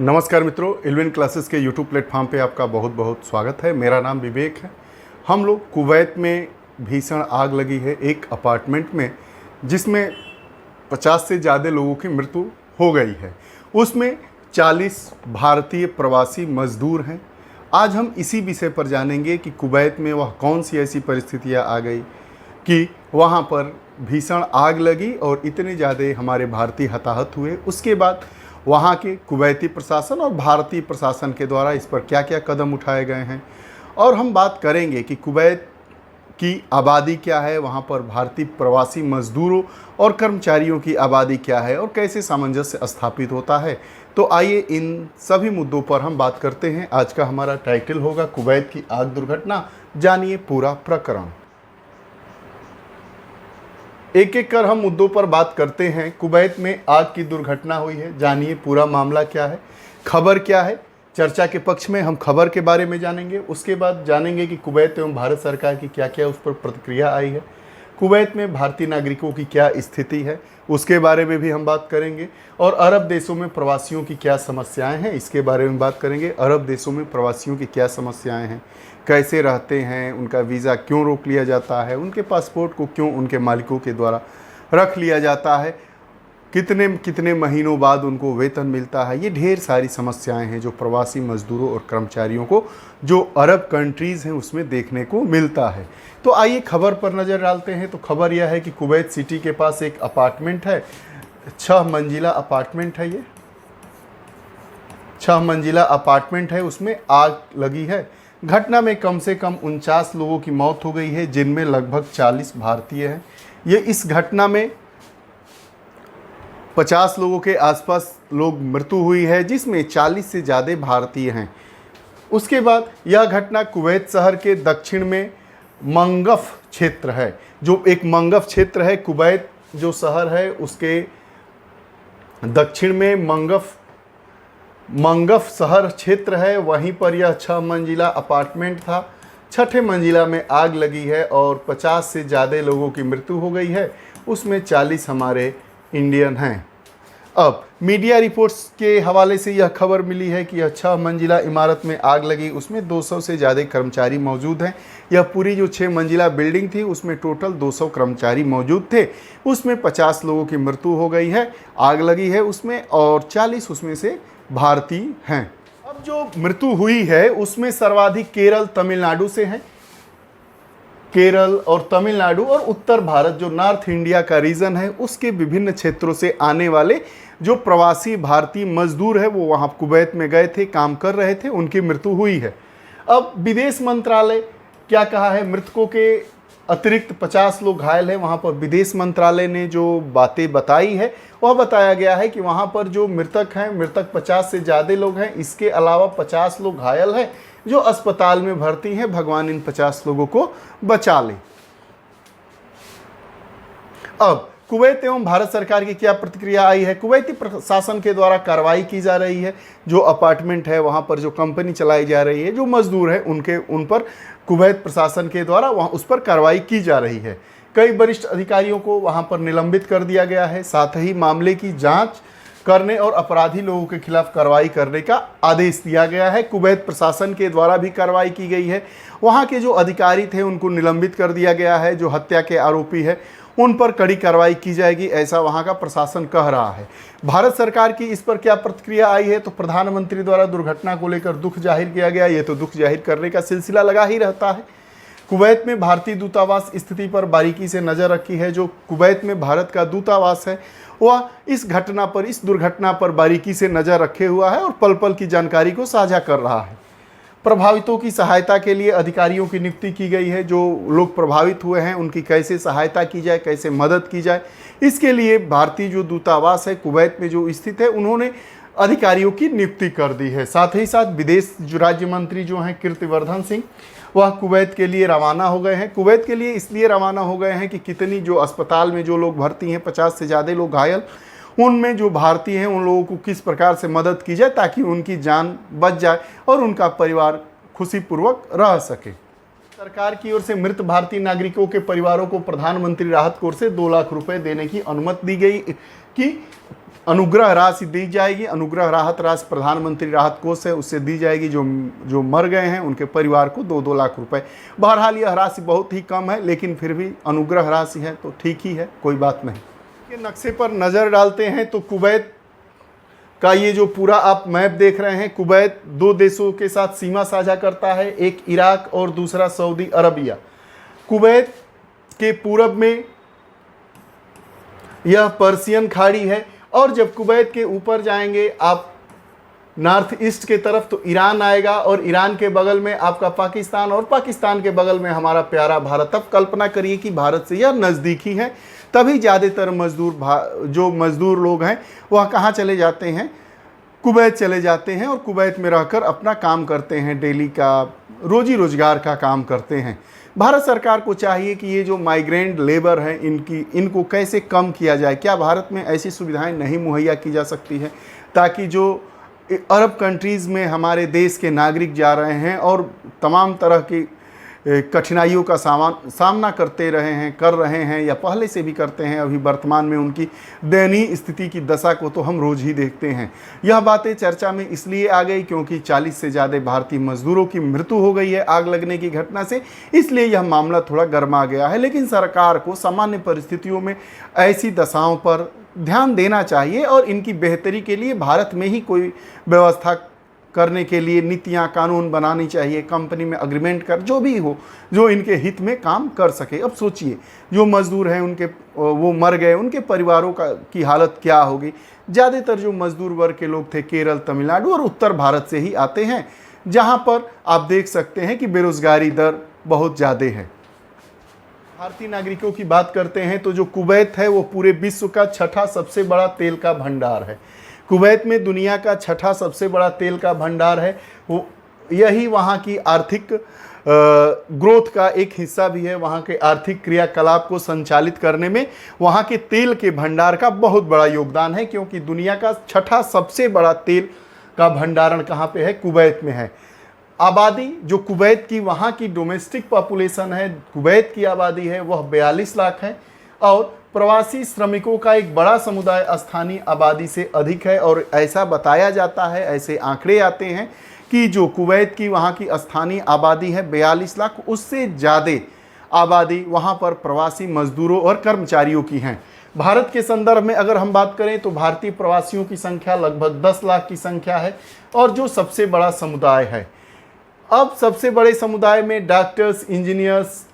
नमस्कार मित्रों, इल्विन क्लासेस के यूट्यूब प्लेटफॉर्म पे आपका बहुत बहुत स्वागत है। मेरा नाम विवेक है। हम लोग कुवैत में भीषण आग लगी है एक अपार्टमेंट में, जिसमें 50 से ज़्यादा लोगों की मृत्यु हो गई है। उसमें 40 भारतीय प्रवासी मजदूर हैं। आज हम इसी विषय पर जानेंगे कि कुवैत में वह कौन सी ऐसी परिस्थितियाँ आ गई कि वहाँ पर भीषण आग लगी और इतने ज़्यादा हमारे भारतीय हताहत हुए। उसके बाद वहाँ के कुवैती प्रशासन और भारतीय प्रशासन के द्वारा इस पर क्या क्या कदम उठाए गए हैं, और हम बात करेंगे कि कुवैत की आबादी क्या है, वहाँ पर भारतीय प्रवासी मजदूरों और कर्मचारियों की आबादी क्या है और कैसे सामंजस्य स्थापित होता है। तो आइए इन सभी मुद्दों पर हम बात करते हैं। आज का हमारा टाइटल होगा कुवैत की आग दुर्घटना, जानिए पूरा प्रकरण। एक एक कर हम मुद्दों पर बात करते हैं। कुवैत में आग की दुर्घटना हुई है, जानिए पूरा मामला क्या है, खबर क्या है। चर्चा के पक्ष में हम खबर के बारे में जानेंगे। उसके बाद जानेंगे कि कुवैत एवं भारत सरकार की क्या क्या उस पर प्रतिक्रिया आई है। कुवैत में भारतीय नागरिकों की क्या स्थिति है, उसके बारे में भी हम बात करेंगे। और अरब देशों में प्रवासियों की क्या समस्याएं हैं, इसके बारे में बात करेंगे। अरब देशों में प्रवासियों की क्या समस्याएं हैं, कैसे रहते हैं, उनका वीज़ा क्यों रोक लिया जाता है, उनके पासपोर्ट को क्यों उनके मालिकों के द्वारा रख लिया जाता है, कितने कितने महीनों बाद उनको वेतन मिलता है। ये ढेर सारी समस्याएं हैं जो प्रवासी मजदूरों और कर्मचारियों को जो अरब कंट्रीज़ हैं उसमें देखने को मिलता है। तो आइए खबर पर नज़र डालते हैं। तो खबर यह है कि कुवैत सिटी के पास एक अपार्टमेंट है, 6 मंजिला अपार्टमेंट है। ये 6 मंजिला अपार्टमेंट है, उसमें आग लगी है। घटना में कम से कम 49 लोगों की मौत हो गई है, जिनमें लगभग 40 भारतीय हैं। ये इस घटना में 50 लोगों के आसपास लोग मृत्यु हुई है, जिसमें 40 से ज़्यादा भारतीय हैं। उसके बाद यह घटना कुवैत शहर के दक्षिण में मंगफ क्षेत्र है, जो एक मंगफ क्षेत्र है। कुवैत जो शहर है उसके दक्षिण में मंगफ शहर क्षेत्र है, वहीं पर यह 6 मंजिला अपार्टमेंट था। 6ठे मंजिला में आग लगी है और 50 से ज़्यादा लोगों की मृत्यु हो गई है, उसमें 40 हमारे इंडियन हैं। अब मीडिया रिपोर्ट्स के हवाले से यह खबर मिली है कि यह 6 मंजिला इमारत में आग लगी, उसमें 200 से ज़्यादा कर्मचारी मौजूद हैं। यह पूरी जो 6 मंजिला बिल्डिंग थी उसमें टोटल 200 कर्मचारी मौजूद थे। उसमें 50 लोगों की मृत्यु हो गई है, आग लगी है उसमें, और 40 उसमें से भारतीय हैं। अब जो मृत्यु हुई है उसमें सर्वाधिक केरल तमिलनाडु से हैं। केरल और तमिलनाडु और उत्तर भारत जो नॉर्थ इंडिया का रीजन है उसके विभिन्न क्षेत्रों से आने वाले जो प्रवासी भारतीय मजदूर है वो वहाँ कुवैत में गए थे, काम कर रहे थे, उनकी मृत्यु हुई है। अब विदेश मंत्रालय क्या कहा है, मृतकों के अतिरिक्त 50 लोग घायल हैं। वहाँ पर विदेश मंत्रालय ने जो बातें बताई है वह बताया गया है कि वहाँ पर जो मृतक हैं, मृतक 50 से ज़्यादा लोग हैं, इसके अलावा 50 लोग घायल हैं जो अस्पताल में भर्ती हैं। भगवान इन 50 लोगों को बचा ले। अब कुवैत एवं भारत सरकार की क्या प्रतिक्रिया आई है। कुवैती प्रशासन के द्वारा कार्रवाई की जा रही है। जो अपार्टमेंट है वहाँ पर जो कंपनी चलाई जा रही है, जो मजदूर हैं उन पर कुवैत प्रशासन के द्वारा वहाँ उस पर कार्रवाई की जा रही है। कई वरिष्ठ अधिकारियों को वहाँ पर निलंबित कर दिया गया है। साथ ही मामले की जाँच करने और अपराधी लोगों के खिलाफ कार्रवाई करने का आदेश दिया गया है। कुवैत प्रशासन के द्वारा भी कार्रवाई की गई है। वहाँ के जो अधिकारी थे उनको निलंबित कर दिया गया है। जो हत्या के आरोपी है उन पर कड़ी कार्रवाई की जाएगी, ऐसा वहाँ का प्रशासन कह रहा है। भारत सरकार की इस पर क्या प्रतिक्रिया आई है, तो प्रधानमंत्री द्वारा दुर्घटना को लेकर दुख जाहिर किया गया। ये तो दुख जाहिर करने का सिलसिला लगा ही रहता है। कुवैत में भारतीय दूतावास स्थिति पर बारीकी से नज़र रखी है। जो कुवैत में भारत का दूतावास है वह इस दुर्घटना पर बारीकी से नज़र रखे हुआ है और पल पल की जानकारी को साझा कर रहा है। प्रभावितों की सहायता के लिए अधिकारियों की नियुक्ति की गई है। जो लोग प्रभावित हुए हैं उनकी कैसे सहायता की जाए, कैसे मदद की जाए, इसके लिए भारतीय जो दूतावास है कुवैत में जो स्थित है उन्होंने अधिकारियों की नियुक्ति कर दी है। साथ ही साथ विदेश राज्य मंत्री जो हैं कीर्तिवर्धन सिंह, वह कुवैत के लिए रवाना हो गए हैं। कुवैत के लिए इसलिए रवाना हो गए हैं कि कितनी जो अस्पताल में जो लोग भर्ती हैं, 50 से ज़्यादा लोग घायल, उनमें जो भारतीय हैं उन लोगों को किस प्रकार से मदद की जाए ताकि उनकी जान बच जाए और उनका परिवार खुशीपूर्वक रह सके। सरकार की ओर से मृत भारतीय नागरिकों के परिवारों को प्रधानमंत्री राहत कोष से 2 लाख रुपए देने की अनुमति दी गई कि अनुग्रह राशि दी जाएगी। अनुग्रह राहत राशि प्रधानमंत्री राहत कोष है, उससे दी जाएगी। जो मर गए हैं उनके परिवार को 2-2 लाख रुपए। बहरहाल यह राशि बहुत ही कम है, लेकिन फिर भी अनुग्रह राशि है तो ठीक ही है, कोई बात नहीं। के नक्शे पर नज़र डालते हैं तो कुवैत का ये जो पूरा आप मैप देख रहे हैं, कुवैत 2 देशों के साथ सीमा साझा करता है, एक इराक और दूसरा सऊदी अरबिया। कुवैत के पूरब में यह पर्शियन खाड़ी है, और जब कुवैत के ऊपर जाएंगे आप नॉर्थ ईस्ट के तरफ तो ईरान आएगा, और ईरान के बगल में आपका पाकिस्तान, और पाकिस्तान के बगल में हमारा प्यारा भारत। अब कल्पना करिए कि भारत से यह नज़दीकी है, तभी ज़्यादातर जो मज़दूर लोग हैं वह कहाँ चले जाते हैं, कुवैत चले जाते हैं, और कुवैत में रहकर अपना काम करते हैं, डेली का रोजी रोजगार का काम करते हैं। भारत सरकार को चाहिए कि ये जो माइग्रेंट लेबर हैं इनको कैसे कम किया जाए। क्या भारत में ऐसी सुविधाएं नहीं मुहैया की जा सकती है ताकि जो अरब कंट्रीज़ में हमारे देश के नागरिक जा रहे हैं और तमाम तरह की कठिनाइयों का सामना कर रहे हैं या पहले से भी करते हैं, अभी वर्तमान में उनकी दयनीय स्थिति की दशा को तो हम रोज़ ही देखते हैं। यह बातें चर्चा में इसलिए आ गई क्योंकि 40 से ज़्यादा भारतीय मजदूरों की मृत्यु हो गई है आग लगने की घटना से, इसलिए यह मामला थोड़ा गर्मा गया है। लेकिन सरकार को सामान्य परिस्थितियों में ऐसी दशाओं पर ध्यान देना चाहिए और इनकी बेहतरी के लिए भारत में ही कोई व्यवस्था करने के लिए नीतियां कानून बनानी चाहिए, कंपनी में अग्रीमेंट कर जो भी हो जो इनके हित में काम कर सके। अब सोचिए जो मज़दूर हैं वो मर गए, उनके परिवारों की हालत क्या होगी। ज़्यादातर जो मज़दूर वर्ग के लोग थे केरल, तमिलनाडु और उत्तर भारत से ही आते हैं, जहां पर आप देख सकते हैं कि बेरोज़गारी दर बहुत ज़्यादा है। भारतीय नागरिकों की बात करते हैं तो जो कुवैत है वो पूरे विश्व का 6ठा सबसे बड़ा तेल का भंडार है। कुवैत में दुनिया का 6ठा सबसे बड़ा तेल का भंडार है। वो यही वहाँ की आर्थिक ग्रोथ का एक हिस्सा भी है। वहाँ के आर्थिक क्रियाकलाप को संचालित करने में वहाँ के तेल के भंडार का बहुत बड़ा योगदान है, क्योंकि दुनिया का 6ठा सबसे बड़ा तेल का भंडारण कहाँ पे है? कुवैत में है। आबादी जो कुवैत की वहाँ की डोमेस्टिक पॉपुलेशन है, कुवैत की आबादी है वह 42 लाख है, और प्रवासी श्रमिकों का एक बड़ा समुदाय स्थानीय आबादी से अधिक है। और ऐसा बताया जाता है, ऐसे आंकड़े आते हैं कि जो कुवैत की वहाँ की स्थानीय आबादी है 42 लाख, उससे ज़्यादा आबादी वहाँ पर प्रवासी मजदूरों और कर्मचारियों की हैं। भारत के संदर्भ में अगर हम बात करें तो भारतीय प्रवासियों की संख्या लगभग 10 लाख की संख्या है, और जो सबसे बड़ा समुदाय है। अब सबसे बड़े समुदाय में डॉक्टर्स, इंजीनियर्स,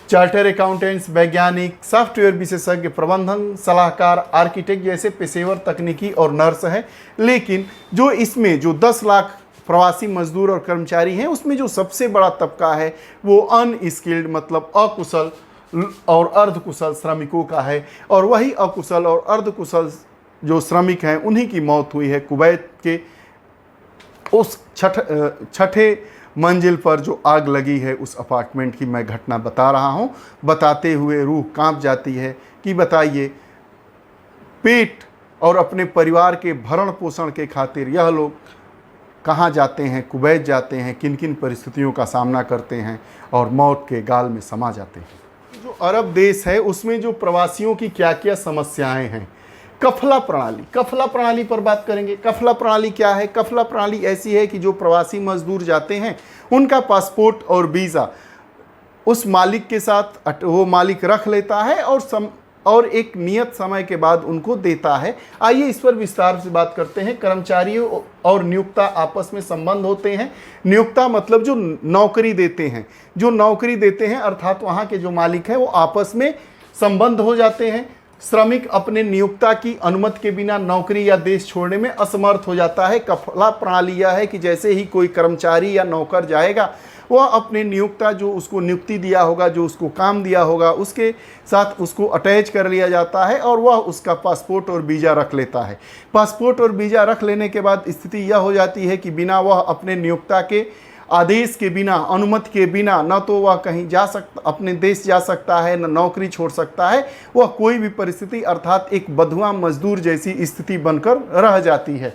चार्टर अकाउंटेंट्स, वैज्ञानिक, सॉफ्टवेयर विशेषज्ञ, प्रबंधन सलाहकार, आर्किटेक्ट जैसे पेशेवर तकनीकी और नर्स हैं। लेकिन जो इसमें जो 10 लाख प्रवासी मजदूर और कर्मचारी हैं, उसमें जो सबसे बड़ा तबका है वो अनस्किल्ड मतलब अकुशल और अर्धकुशल श्रमिकों का है। और वही अकुशल और अर्धकुशल जो श्रमिक हैं उन्हीं की मौत हुई है कुवैत के उस 6ठे मंजिल पर जो आग लगी है उस अपार्टमेंट की मैं घटना बता रहा हूं। बताते हुए रूह कांप जाती है कि बताइए, पेट और अपने परिवार के भरण पोषण के खातिर यह लोग कहां जाते हैं, कुवैत जाते हैं, किन किन परिस्थितियों का सामना करते हैं और मौत के गाल में समा जाते हैं। जो अरब देश है उसमें जो प्रवासियों की क्या क्या समस्याएं हैं। कफला प्रणाली पर बात करेंगे। कफला प्रणाली क्या है? कफला प्रणाली ऐसी है कि जो प्रवासी मजदूर जाते हैं उनका पासपोर्ट और वीज़ा उस मालिक के साथ वो मालिक रख लेता है और एक नियत समय के बाद उनको देता है। आइए इस पर विस्तार से बात करते हैं। कर्मचारियों और नियोक्ता आपस में संबंध होते हैं। नियोक्ता मतलब जो नौकरी देते हैं, अर्थात वहाँ के जो मालिक हैं वो आपस में संबंध हो जाते हैं। श्रमिक अपने नियोक्ता की अनुमति के बिना नौकरी या देश छोड़ने में असमर्थ हो जाता है। कफला प्रणाली यह है कि जैसे ही कोई कर्मचारी या नौकर जाएगा, वह अपने नियोक्ता जो उसको नियुक्ति दिया होगा, जो उसको काम दिया होगा, उसके साथ उसको अटैच कर लिया जाता है और वह उसका पासपोर्ट और वीज़ा रख लेता है। पासपोर्ट और वीज़ा रख लेने के बाद स्थिति यह हो जाती है कि बिना वह अपने नियोक्ता के आदेश के बिना, अनुमति के बिना न तो वह कहीं जा सकता, अपने देश जा सकता है, न नौकरी छोड़ सकता है। वह कोई भी परिस्थिति अर्थात एक बंधुआ मजदूर जैसी स्थिति बनकर रह जाती है।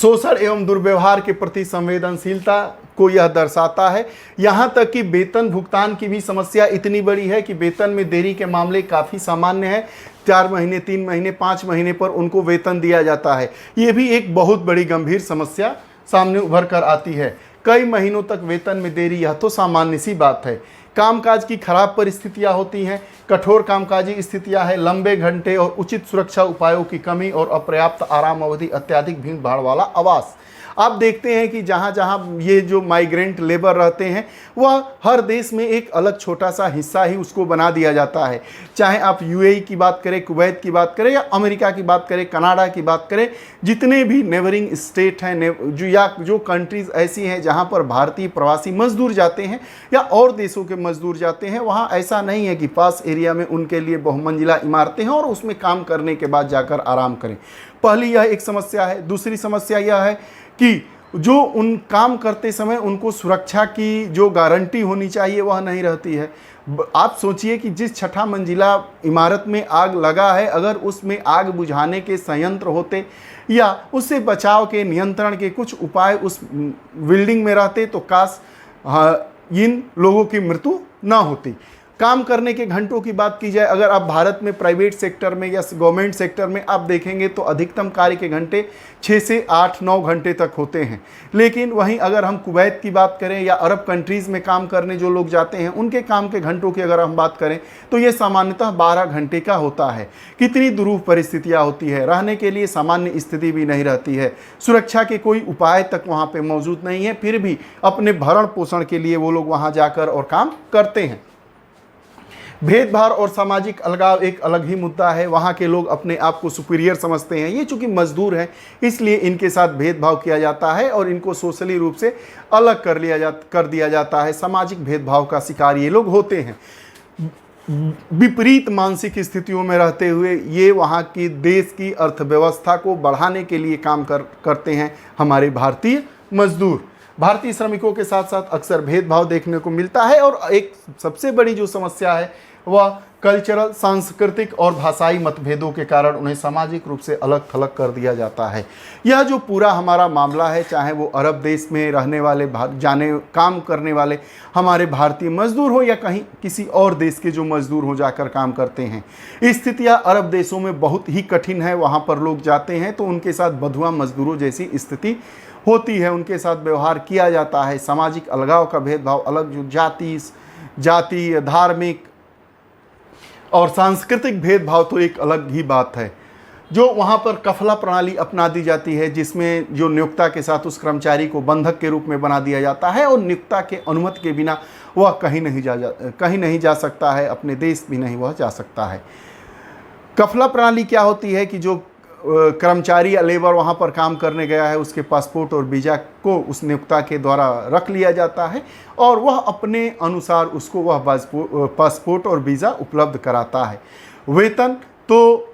शोषण एवं दुर्व्यवहार के प्रति संवेदनशीलता को यह दर्शाता है। यहाँ तक कि वेतन भुगतान की भी समस्या इतनी बड़ी है कि वेतन में देरी के मामले काफ़ी सामान्य है। 4 महीने, 3 महीने, 5 महीने पर उनको वेतन दिया जाता है। ये भी एक बहुत बड़ी गंभीर समस्या सामने उभर कर आती है। कई महीनों तक वेतन में देरी, यह तो सामान्य सी बात है। कामकाज की खराब परिस्थितियां होती हैं, कठोर कामकाजी स्थितियां हैं, लंबे घंटे और उचित सुरक्षा उपायों की कमी और अपर्याप्त आराम अवधि, अत्यधिक भीड़ भाड़ वाला आवास। आप देखते हैं कि जहाँ जहाँ ये जो माइग्रेंट लेबर रहते हैं वह हर देश में एक अलग छोटा सा हिस्सा ही उसको बना दिया जाता है। चाहे आप यूएई की बात करें, कुवैत की बात करें या अमेरिका की बात करें, कनाडा की बात करें, जितने भी नेबरिंग स्टेट हैं जो कंट्रीज़ ऐसी हैं जहाँ पर भारतीय प्रवासी मजदूर जाते हैं या और देशों के मजदूर जाते हैं, वहाँ ऐसा नहीं है कि पास एरिया में उनके लिए बहुमंजिला इमारतें हैं और उसमें काम करने के बाद जाकर आराम करें। पहली यह एक समस्या है। दूसरी समस्या यह है कि जो उन काम करते समय उनको सुरक्षा की जो गारंटी होनी चाहिए वह नहीं रहती है। आप सोचिए कि जिस 6ठा मंजिला इमारत में आग लगा है, अगर उसमें आग बुझाने के संयंत्र होते या उससे बचाव के, नियंत्रण के कुछ उपाय उस बिल्डिंग में रहते तो काश इन लोगों की मृत्यु ना होती। काम करने के घंटों की बात की जाए, अगर आप भारत में प्राइवेट सेक्टर में या गवर्नमेंट सेक्टर में आप देखेंगे तो अधिकतम कार्य के घंटे 6 से 8-9 घंटे तक होते हैं। लेकिन वहीं अगर हम कुवैत की बात करें या अरब कंट्रीज़ में काम करने जो लोग जाते हैं, उनके काम के घंटों की अगर हम बात करें तो ये सामान्यतः 12 घंटे का होता है। कितनी दुरूह परिस्थितियाँ होती है, रहने के लिए सामान्य स्थिति भी नहीं रहती है, सुरक्षा के कोई उपाय तक वहाँ पर मौजूद नहीं है, फिर भी अपने भरण पोषण के लिए वो लोग वहाँ जाकर और काम करते हैं। भेदभाव और सामाजिक अलगाव एक अलग ही मुद्दा है। वहाँ के लोग अपने आप को सुपीरियर समझते हैं। ये चूंकि मजदूर हैं इसलिए इनके साथ भेदभाव किया जाता है और इनको सोशली रूप से अलग कर दिया जाता है। सामाजिक भेदभाव का शिकार ये लोग होते हैं। विपरीत मानसिक स्थितियों में रहते हुए ये वहाँ की देश की अर्थव्यवस्था को बढ़ाने के लिए काम करते हैं हमारे भारतीय मजदूर। भारतीय श्रमिकों के साथ साथ अक्सर भेदभाव देखने को मिलता है और एक सबसे बड़ी जो समस्या है वह कल्चरल, सांस्कृतिक और भाषाई मतभेदों के कारण उन्हें सामाजिक रूप से अलग थलग कर दिया जाता है। यह जो पूरा हमारा मामला है, चाहे वो अरब देश में रहने वाले काम करने वाले हमारे भारतीय मजदूर हो या कहीं किसी और देश के जो मजदूर हो जाकर काम करते हैं, स्थितियाँ अरब देशों में बहुत ही कठिन है। वहाँ पर लोग जाते हैं तो उनके साथ बंधुआ मजदूरों जैसी स्थिति होती है, उनके साथ व्यवहार किया जाता है। सामाजिक अलगाव का भेदभाव अलग, जो जाति, धार्मिक और सांस्कृतिक भेदभाव तो एक अलग ही बात है। जो वहाँ पर कफला प्रणाली अपना दी जाती है, जिसमें जो नियोक्ता के साथ उस कर्मचारी को बंधक के रूप में बना दिया जाता है और नियोक्ता के अनुमति के बिना वह कहीं नहीं जा सकता है, अपने देश भी नहीं वह जा सकता है। कफला प्रणाली क्या होती है कि जो कर्मचारी या लेबर वहाँ पर काम करने गया है उसके पासपोर्ट और वीज़ा को उस नियोक्ता के द्वारा रख लिया जाता है और वह अपने अनुसार उसको वह पासपोर्ट और वीज़ा उपलब्ध कराता है। वेतन तो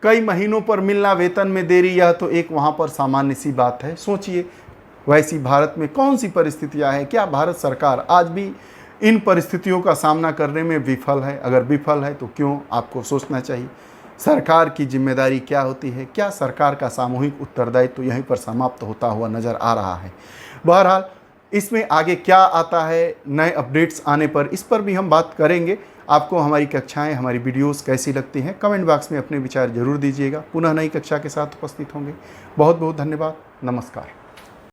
कई महीनों पर मिलना, वेतन में देरी, यह तो एक वहाँ पर सामान्य सी बात है। सोचिए वैसी भारत में कौन सी परिस्थितियाँ हैं? क्या भारत सरकार आज भी इन परिस्थितियों का सामना करने में विफल है? अगर विफल है तो क्यों, आपको सोचना चाहिए। सरकार की जिम्मेदारी क्या होती है? क्या सरकार का सामूहिक उत्तरदायित्व यहीं पर समाप्त होता हुआ नज़र आ रहा है? बहरहाल इसमें आगे क्या आता है नए अपडेट्स आने पर, इस पर भी हम बात करेंगे। आपको हमारी कक्षाएं, हमारी वीडियोस कैसी लगती हैं, कमेंट बॉक्स में अपने विचार जरूर दीजिएगा। पुनः नई कक्षा के साथ उपस्थित होंगे। बहुत बहुत धन्यवाद। नमस्कार।